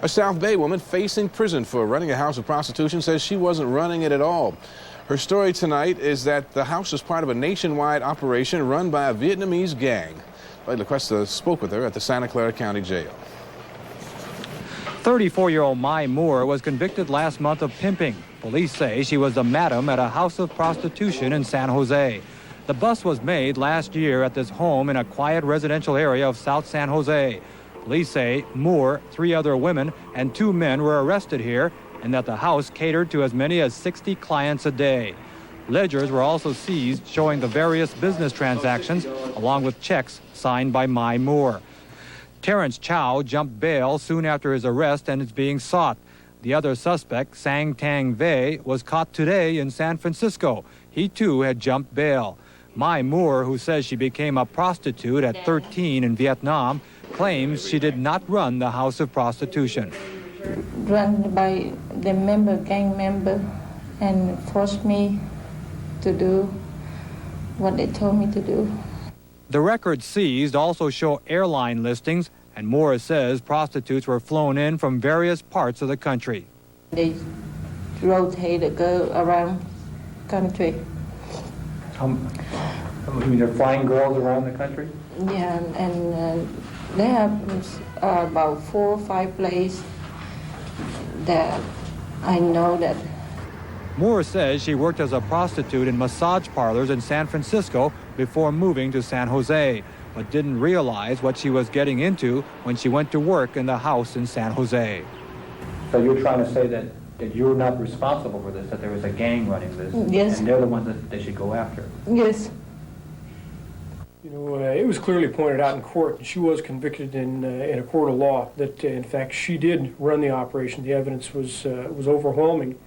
A South Bay woman facing prison for running a house of prostitution says she wasn't running it at all. Her story tonight is that the house is part of a nationwide operation run by a Vietnamese gang. Lloyd LaQuesta spoke with her at the Santa Clara County Jail. 34-year-old Mai Moore was convicted last month of pimping. Police say she was the madam at a house of prostitution in San Jose. The bust was made last year at this home in a quiet residential area of South San Jose. Police say Moore, 3 other women, and 2 men were arrested here, and that the house catered to as many as 60 clients a day. Ledgers were also seized showing the various business transactions, along with checks signed by Mai Moore. Terrence Chow jumped bail soon after his arrest and is being sought. The other suspect, Sang Tang Vei, was caught today in San Francisco. He too had jumped bail. Mai Moore, who says she became a prostitute at 13 in Vietnam, claims she did not run the house of prostitution. Run by the gang member, and forced me to do what they told me to do. The records seized also show airline listings, and Moore says prostitutes were flown in from various parts of the country. They rotate the girl around country. They're flying girls around the country? Yeah, and they have about 4 or 5 places that I know that. Moore says she worked as a prostitute in massage parlors in San Francisco before moving to San Jose, but didn't realize what she was getting into when she went to work in the house in San Jose. So you're trying to say that you're not responsible for this, that there was a gang running this? Yes. And they're the ones that they should go after? Yes. You know, it was clearly pointed out in court, and she was convicted in a court of law, that in fact she did run the operation. The evidence was overwhelming.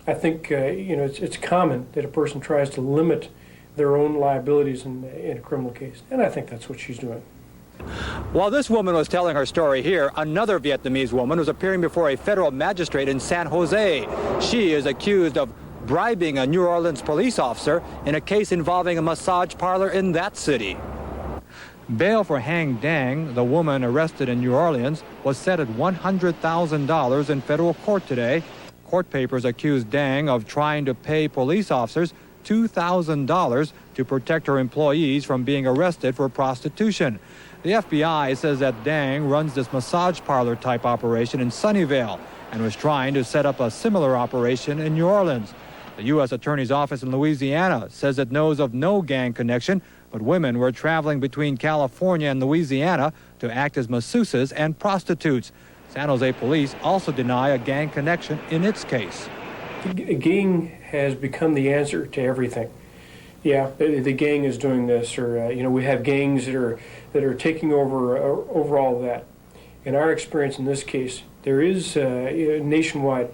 I think you know, it's common that a person tries to limit their own liabilities in a criminal case, and I think that's what she's doing. While this woman was telling her story here, another Vietnamese woman was appearing before a federal magistrate in San Jose. She is accused of bribing a New Orleans police officer in a case involving a massage parlor in that city. Bail for Hang Dang, the woman arrested in New Orleans, was set at $100,000 in federal court today. Court papers accused Dang of trying to pay police officers $2,000 to protect her employees from being arrested for prostitution. The FBI says that Dang runs this massage parlor type operation in Sunnyvale and was trying to set up a similar operation in New Orleans. The U.S. Attorney's Office in Louisiana says it knows of no gang connection, but women were traveling between California and Louisiana to act as masseuses and prostitutes. San Jose police also deny a gang connection in its case. A gang has become the answer to everything. Yeah, the gang is doing this, or you know, we have gangs that are taking over all of that. In our experience in this case, there is nationwide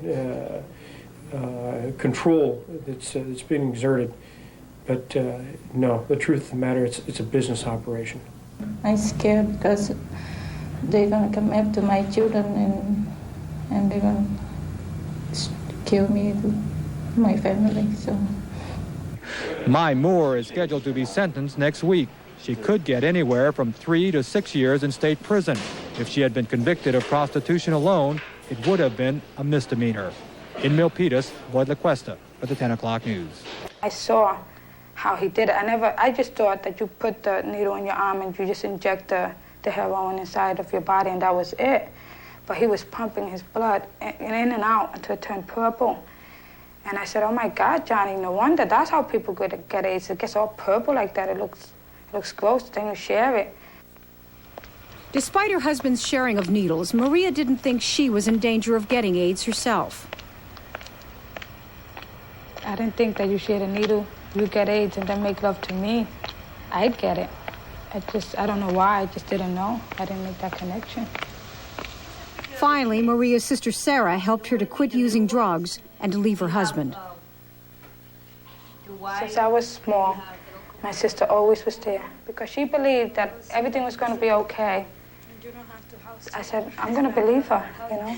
control that's being exerted, but no, the truth of the matter, it's a business operation. I'm scared because they're gonna come after my children and they're gonna kill me, my family. So. Mai Moore is scheduled to be sentenced next week. She could get anywhere from 3 to 6 years in state prison. If she had been convicted of prostitution alone, it would have been a misdemeanor. In Milpitas, Lloyd LaQuesta for the 10 o'clock news. I saw how he did it. I just thought that you put the needle in your arm and you just inject the heroin inside of your body and that was it. But he was pumping his blood in and out until it turned purple. And I said, oh my God, Johnny, no wonder. That's how people get AIDS. It gets all purple like that. It looks gross, then you share it. Despite her husband's sharing of needles, Maria didn't think she was in danger of getting AIDS herself. I didn't think that you share a needle, you get AIDS, and then make love to me. I'd get it. I don't know why, I just didn't know. I didn't make that connection. Finally, Maria's sister Sarah helped her to quit using drugs and to leave her husband. Since I was small, my sister always was there because she believed that everything was going to be okay. I said, I'm going to believe her, you know.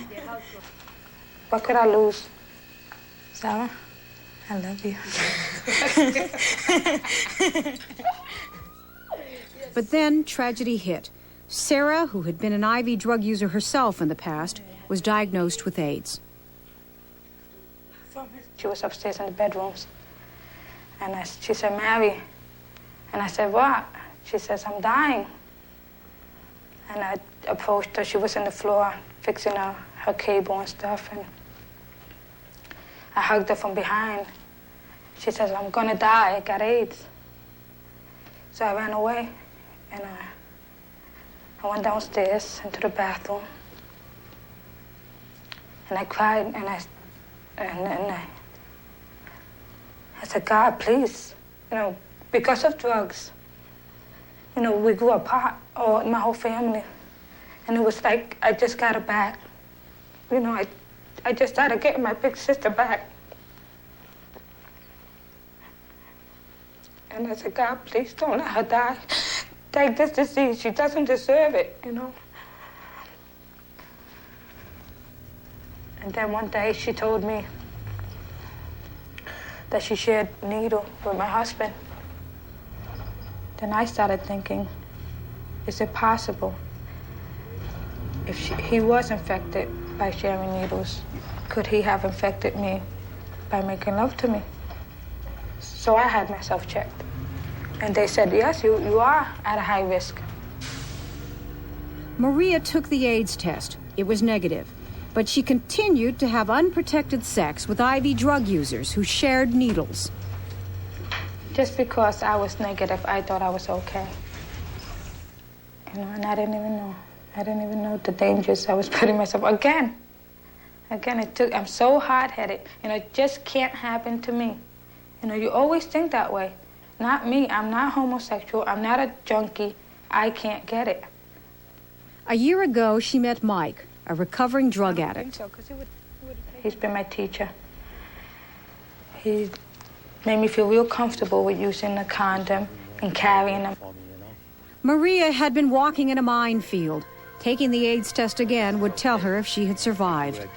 What could I lose? Sarah, I love you. But then tragedy hit. Sarah, who had been an IV drug user herself in the past, was diagnosed with AIDS. She was upstairs in the bedrooms. And she said, Mary. And I said, what? She says, I'm dying. And I approached her. She was on the floor fixing her cable and stuff. And I hugged her from behind. She says, I'm gonna die. I got AIDS. So I ran away. And I went downstairs into the bathroom. And I cried. And I said, God, please, because of drugs, we grew apart, or my whole family. And it was like, I just got her back. I just started getting my big sister back. And I said, God, please don't let her die. Take this disease, she doesn't deserve it, And then one day she told me that she shared a needle with my husband. Then I started thinking, is it possible? If he was infected by sharing needles, could he have infected me by making love to me? So I had myself checked. And they said, yes, you are at a high risk. Maria took the AIDS test. It was negative. But she continued to have unprotected sex with IV drug users who shared needles. Just because I was negative, I thought I was okay. And I didn't even know. I didn't even know the dangers I was putting myself. Again, I'm so hard-headed. It just can't happen to me. You always think that way. Not me. I'm not homosexual. I'm not a junkie. I can't get it. A year ago, she met Mike, a recovering drug addict. He's been my teacher. He made me feel real comfortable with using a condom and carrying them. Maria had been walking in a minefield. Taking the AIDS test again would tell her if she had survived.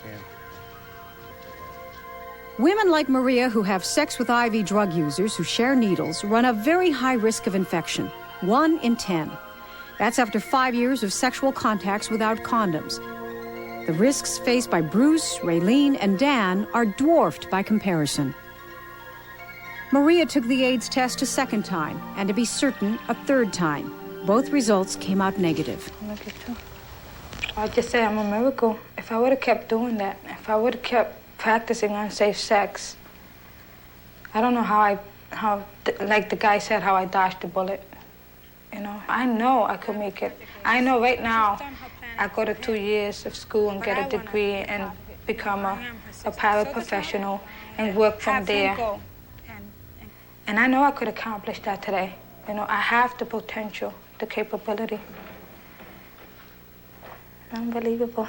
Women like Maria who have sex with IV drug users who share needles run a very high risk of infection, 1 in 10. That's after 5 years of sexual contacts without condoms. The risks faced by Bruce, Raylene, and Dan are dwarfed by comparison. Maria took the AIDS test a second time, and to be certain, a third time. Both results came out negative. I'll just say I'm a miracle. If I would have kept doing that, if I would have kept practicing unsafe sex, I don't know how like the guy said, how I dodged the bullet. I know I could make it. I know right now I go to 2 years of school and get a degree and become a paraprofessional and work from there. And I know I could accomplish that today. I have the potential, the capability. Unbelievable.